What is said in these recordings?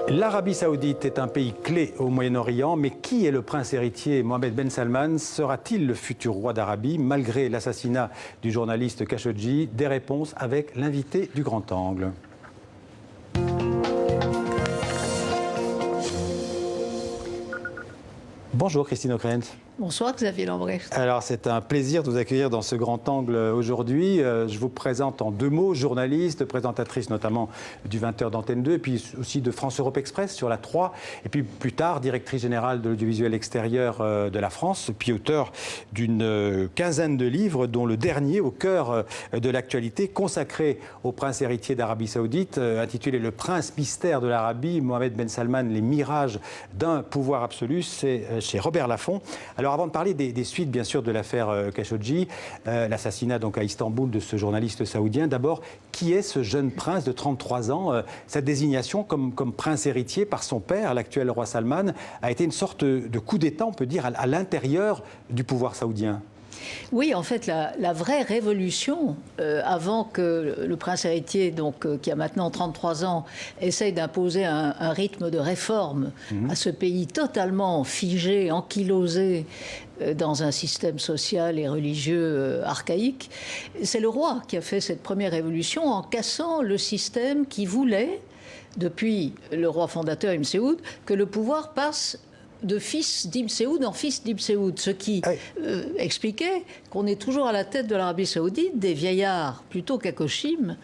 L'Arabie Saoudite est un pays clé au Moyen-Orient, mais qui est le prince héritier Mohammed Ben Salman? Sera-t-il le futur roi d'Arabie, malgré l'assassinat du journaliste Khashoggi? Des réponses avec l'invité du Grand Angle. Bonjour Christine Ockrent. Bonsoir Xavier Lambrecht. Alors c'est un plaisir de vous accueillir dans ce grand angle aujourd'hui. Je vous présente en deux mots, journaliste, présentatrice notamment du 20h d'Antenne 2 et puis aussi de France Europe Express sur la 3 et puis plus tard directrice générale de l'audiovisuel extérieur de la France, puis auteur d'une quinzaine de livres dont le dernier au cœur de l'actualité consacré au prince héritier d'Arabie Saoudite intitulé Le prince mystère de l'Arabie, Mohammed Ben Salman, les mirages d'un pouvoir absolu, c'est chez Robert Laffont. Alors avant de parler des suites, bien sûr, de l'affaire Khashoggi, l'assassinat donc à Istanbul de ce journaliste saoudien, d'abord, qui est ce jeune prince de 33 ans? Sa désignation comme prince héritier par son père, l'actuel roi Salman, a été une sorte de coup d'État, on peut dire, à l'intérieur du pouvoir saoudien. Oui, en fait, la vraie révolution, avant que le prince héritier, qui a maintenant 33 ans, essaye d'imposer un rythme de réforme à ce pays totalement figé, ankylosé dans un système social et religieux archaïque, c'est le roi qui a fait cette première révolution en cassant le système qui voulait, depuis le roi fondateur Ibn Saoud, que le pouvoir passe de fils d'Ibn Saoud en fils d'Ibn Saoud, ce qui expliquait qu'on est toujours à la tête de l'Arabie Saoudite des vieillards plutôt qu'Akoshim.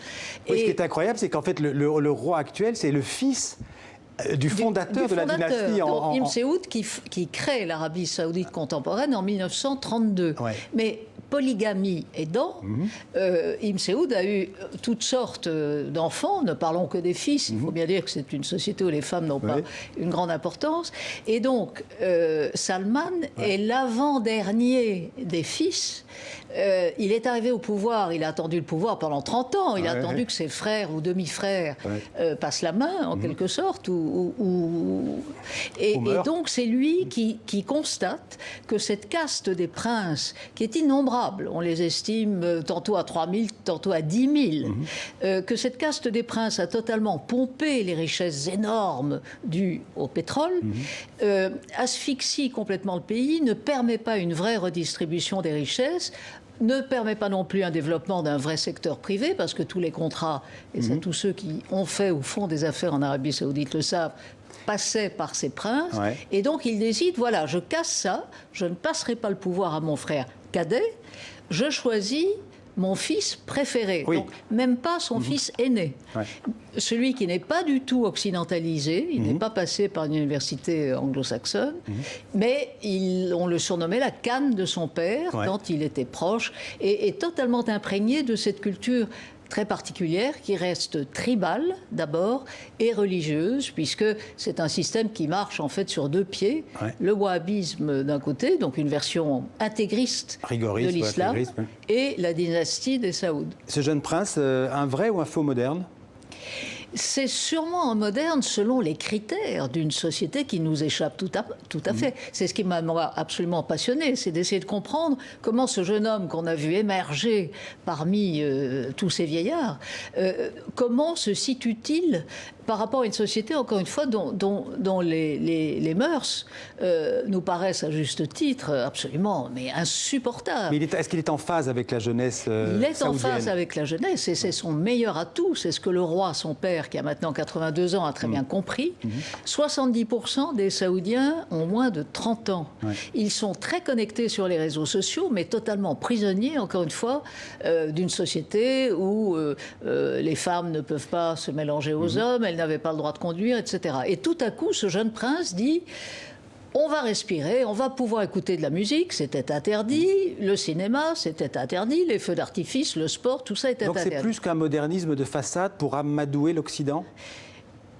Oui, ce qui est incroyable, c'est qu'en fait le roi actuel, c'est le fils du fondateur de la dynastie. Ibn Saoud qui crée l'Arabie Saoudite contemporaine en 1932. Ouais. Mais polygamie aidant, Ibn Saoud a eu toutes sortes d'enfants, ne parlons que des fils, il faut bien dire que c'est une société où les femmes n'ont pas une grande importance, et donc Salman est l'avant-dernier des fils. Il est arrivé au pouvoir, il a attendu le pouvoir pendant 30 ans, il a attendu que ses frères ou demi-frères passent la main, en quelque sorte, et donc c'est lui qui constate que cette caste des princes, qui est innombrable, on les estime tantôt à 3000, tantôt à 10 000, que cette caste des princes a totalement pompé les richesses énormes dues au pétrole, asphyxie complètement le pays, ne permet pas une vraie redistribution des richesses, ne permet pas non plus un développement d'un vrai secteur privé, parce que tous les contrats, et c'est tous ceux qui ont fait ou font des affaires en Arabie Saoudite le savent, passaient par ces princes, et donc il décide, voilà, je casse ça, je ne passerai pas le pouvoir à mon frère cadet, je choisis mon fils préféré, donc même pas son fils aîné. Celui qui n'est pas du tout occidentalisé, il n'est pas passé par une université anglo-saxonne, mais on le surnommait la canne de son père, quand il était proche, et totalement imprégné de cette culture très particulière qui reste tribale d'abord et religieuse, puisque c'est un système qui marche en fait sur deux pieds. Le wahhabisme d'un côté, donc une version intégriste de l'islam, et la dynastie des Saouds. Ce jeune prince, un vrai ou un faux moderne? C'est sûrement un moderne selon les critères d'une société qui nous échappe tout à fait. C'est ce qui m'a absolument passionné, c'est d'essayer de comprendre comment ce jeune homme qu'on a vu émerger parmi tous ces vieillards, comment se situe-t-il par rapport à une société, encore une fois, dont les mœurs nous paraissent à juste titre absolument insupportables. Mais est-ce qu'il est en phase avec la jeunesse Il est saoudienne? en phase avec la jeunesse, et c'est son meilleur atout, c'est ce que le roi, son père, qui a maintenant 82 ans, a très bien compris. 70% des Saoudiens ont moins de 30 ans. Ils sont très connectés sur les réseaux sociaux, mais totalement prisonniers, encore une fois, d'une société où les femmes ne peuvent pas se mélanger aux hommes, elles n'avaient pas le droit de conduire, etc. Et tout à coup, ce jeune prince dit... On va respirer, on va pouvoir écouter de la musique, c'était interdit, le cinéma, c'était interdit, les feux d'artifice, le sport, tout ça était interdit. Donc c'est plus qu'un modernisme de façade pour amadouer l'Occident?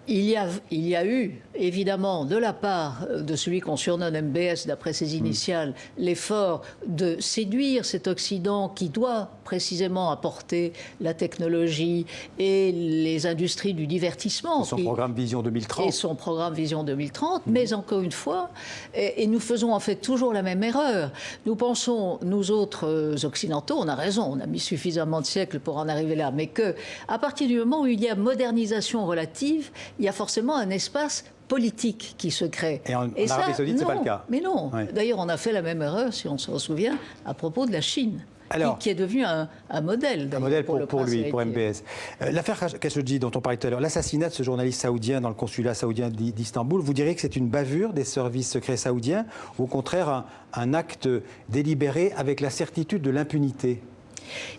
Il y a eu, évidemment, de la part de celui qu'on surnomme MBS, d'après ses initiales, l'effort de séduire cet Occident qui doit précisément apporter la technologie et les industries du divertissement. Son programme Vision 2030. Et son programme Vision 2030. Mais encore une fois, et nous faisons en fait toujours la même erreur. Nous pensons, nous autres Occidentaux, on a raison, on a mis suffisamment de siècles pour en arriver là, mais qu'à partir du moment où il y a modernisation relative, il y a forcément un espace politique qui se crée. Et en Arabie Saoudite, ce n'est pas le cas. Mais non. Ouais. D'ailleurs, on a fait la même erreur, si on se souvient, à propos de la Chine. Alors, qui est devenu un modèle. Un modèle pour lui, héritier. pour MBS. L'affaire Khashoggi, dont on parlait tout à l'heure, l'assassinat de ce journaliste saoudien dans le consulat saoudien d'Istanbul, vous diriez que c'est une bavure des services secrets saoudiens ou au contraire un acte délibéré avec la certitude de l'impunité?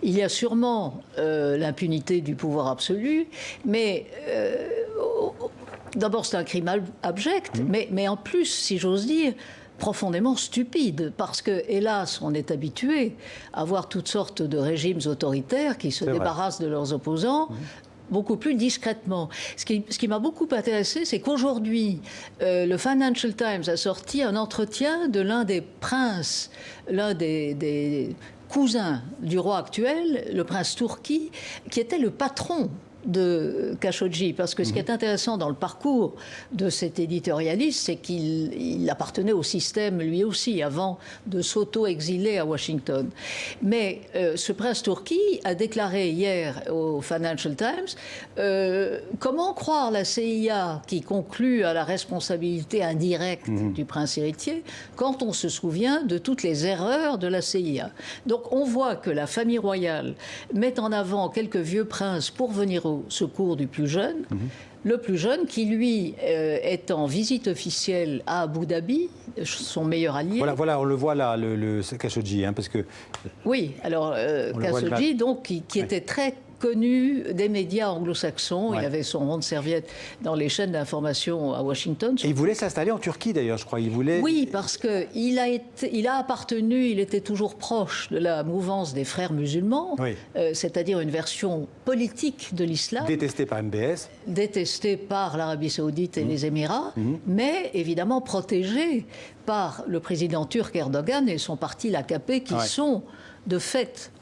Il y a sûrement l'impunité du pouvoir absolu, mais d'abord c'est un crime abject, mais en plus, si j'ose dire, profondément stupide, parce que, hélas, on est habitué à voir toutes sortes de régimes autoritaires qui se débarrassent de leurs opposants beaucoup plus discrètement. Ce qui m'a beaucoup intéressé, c'est qu'aujourd'hui, le Financial Times a sorti un entretien de l'un des princes, l'un des cousins du roi actuel, le prince Turki, qui était le patron de Khashoggi, parce que ce qui est intéressant dans le parcours de cet éditorialiste, c'est qu'il appartenait au système lui aussi, avant de s'auto-exiler à Washington. Mais ce prince Turki a déclaré hier au Financial Times comment croire la CIA qui conclut à la responsabilité indirecte du prince héritier quand on se souvient de toutes les erreurs de la CIA. Donc on voit que la famille royale met en avant quelques vieux princes pour venir au secours du plus jeune. Le plus jeune qui, lui, est en visite officielle à Abu Dhabi, son meilleur allié. Voilà, on le voit là, le Khashoggi, parce que... Oui, alors Khashoggi, donc, qui était très connu des médias anglo-saxons. Il avait son rond de serviette dans les chaînes d'information à Washington. Et il voulait s'installer en Turquie, d'ailleurs, je crois. Il voulait... Oui, parce qu'il a appartenu, il était toujours proche de la mouvance des frères musulmans, c'est-à-dire une version politique de l'islam. Détesté par MBS. Détesté par l'Arabie Saoudite et les Émirats, mais évidemment protégé par le président turc Erdogan et son parti l'AKP qui sont de fait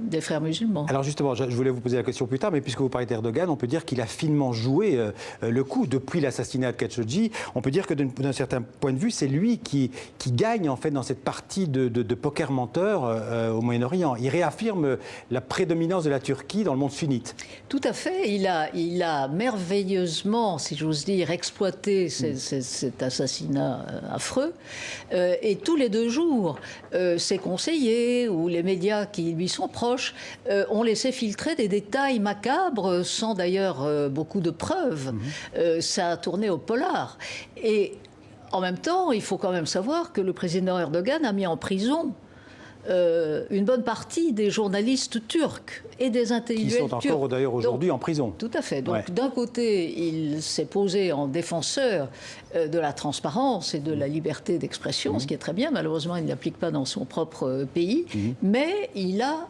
des frères musulmans. Alors justement, je voulais vous poser la question plus tard, mais puisque vous parlez d'Erdogan, on peut dire qu'il a finement joué le coup depuis l'assassinat de Khashoggi. On peut dire que d'un certain point de vue, c'est lui qui gagne en fait dans cette partie de poker menteur au Moyen-Orient. Il réaffirme la prédominance de la Turquie dans le monde sunnite. Tout à fait. Il a merveilleusement, si j'ose dire, exploité cet assassinat affreux. Et tous les 2 jours, ses conseillers ou les médias qui lui sont proches ont laissé filtrer des détails macabres sans d'ailleurs beaucoup de preuves. Ça a tourné au polar. Et en même temps, il faut quand même savoir que le président Erdogan a mis en prison une bonne partie des journalistes turcs et des intellectuels turcs. Qui sont encore d'ailleurs aujourd'hui en prison. Tout à fait. Donc d'un côté, il s'est posé en défenseur de la transparence et de la liberté d'expression, ce qui est très bien. Malheureusement, il ne l'applique pas dans son propre pays. Mais il a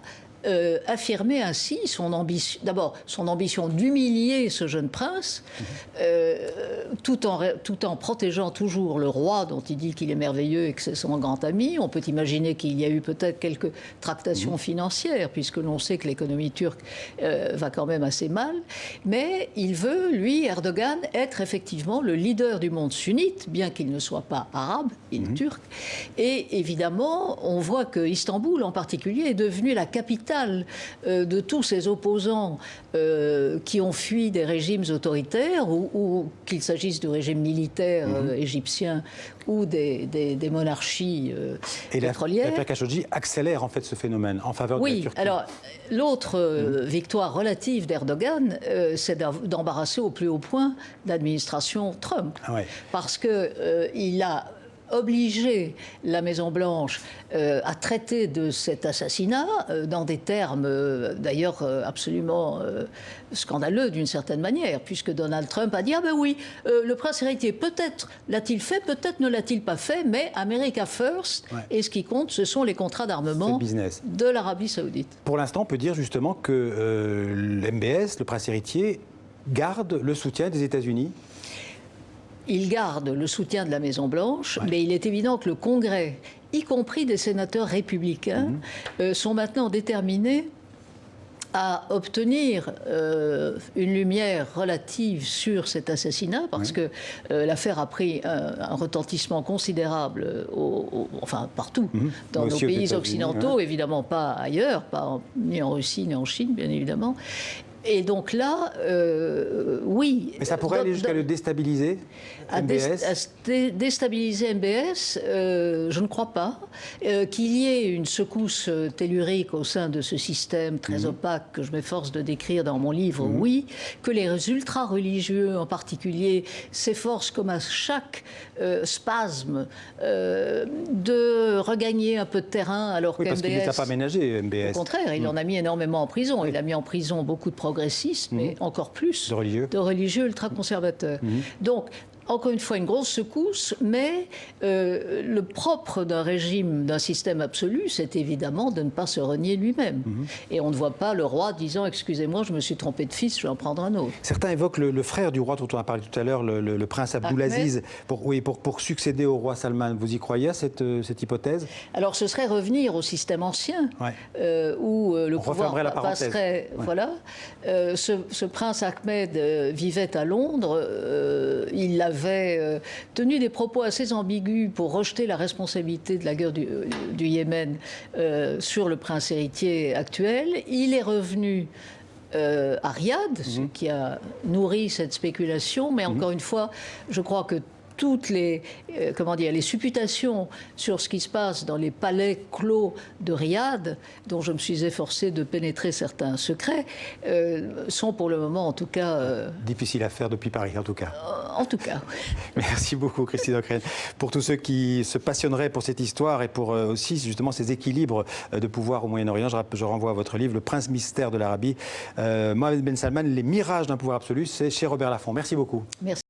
affirmer ainsi son ambition, d'abord son ambition d'humilier ce jeune prince, tout en protégeant toujours le roi dont il dit qu'il est merveilleux et que c'est son grand ami. On peut imaginer qu'il y a eu peut-être quelques tractations financières, puisque l'on sait que l'économie turque va quand même assez mal. Mais il veut, lui, Erdogan, être effectivement le leader du monde sunnite, bien qu'il ne soit pas arabe, il est turc. Et évidemment, on voit que Istanbul, en particulier, est devenue la capitale de tous ces opposants qui ont fui des régimes autoritaires, ou qu'il s'agisse du régime militaire égyptien ou des monarchies pétrolières. Et l'affaire Khashoggi accélère en fait ce phénomène en faveur de la Turquie. Alors l'autre victoire relative d'Erdogan, c'est d'embarrasser au plus haut point l'administration Trump. Parce qu'il a obligé la Maison-Blanche à traiter de cet assassinat dans des termes d'ailleurs absolument scandaleux d'une certaine manière, puisque Donald Trump a dit « Ah ben oui, le prince héritier, peut-être l'a-t-il fait, peut-être ne l'a-t-il pas fait, mais America First, et ce qui compte, ce sont les contrats d'armement de l'Arabie Saoudite. » Pour l'instant, on peut dire justement que l'MBS, le prince héritier, garde le soutien des États-Unis. Il garde le soutien de la Maison-Blanche, mais il est évident que le Congrès, y compris des sénateurs républicains, sont maintenant déterminés à obtenir une lumière relative sur cet assassinat, parce que l'affaire a pris un retentissement considérable, enfin partout, dans nos pays occidentaux, évidemment pas ailleurs, ni en Russie, ni en Chine, bien évidemment. Et donc là, oui. Mais ça pourrait aller jusqu'à le déstabiliser, MBS? Déstabiliser MBS, je ne crois pas. Qu'il y ait une secousse tellurique au sein de ce système très opaque que je m'efforce de décrire dans mon livre, oui. Que les ultra-religieux en particulier s'efforcent comme à chaque spasme de regagner un peu de terrain alors Oui, que parce qu'il ne les a pas ménagés, MBS. Au contraire, il en a mis énormément en prison. Il a mis en prison beaucoup de progressistes, mais encore plus de religieux ultra-conservateurs. Donc, encore une fois, une grosse secousse, mais le propre d'un régime, d'un système absolu, c'est évidemment de ne pas se renier lui-même. Et on ne voit pas le roi disant « Excusez-moi, je me suis trompé de fils, je vais en prendre un autre ». Certains évoquent le frère du roi dont on a parlé tout à l'heure, le prince Abdulaziz, pour succéder au roi Salman. Vous y croyez à cette hypothèse? Alors, ce serait revenir au système ancien, où le pouvoir passerait... Voilà. Ce prince Ahmed vivait à Londres. Il avait tenu des propos assez ambigus pour rejeter la responsabilité de la guerre du Yémen sur le prince héritier actuel. Il est revenu à Riyad, ce qui a nourri cette spéculation, mais encore une fois, je crois que toutes les supputations sur ce qui se passe dans les palais clos de Riyad, dont je me suis efforcé de pénétrer certains secrets, sont pour le moment, en tout cas... difficiles à faire depuis Paris, en tout cas. En tout cas. Merci beaucoup, Christine Ockrent. Pour tous ceux qui se passionneraient pour cette histoire et pour aussi, justement, ces équilibres de pouvoir au Moyen-Orient, je renvoie à votre livre, Le Prince Mystère de l'Arabie, Mohammed Ben Salman, Les mirages d'un pouvoir absolu, c'est chez Robert Laffont. Merci beaucoup. Merci.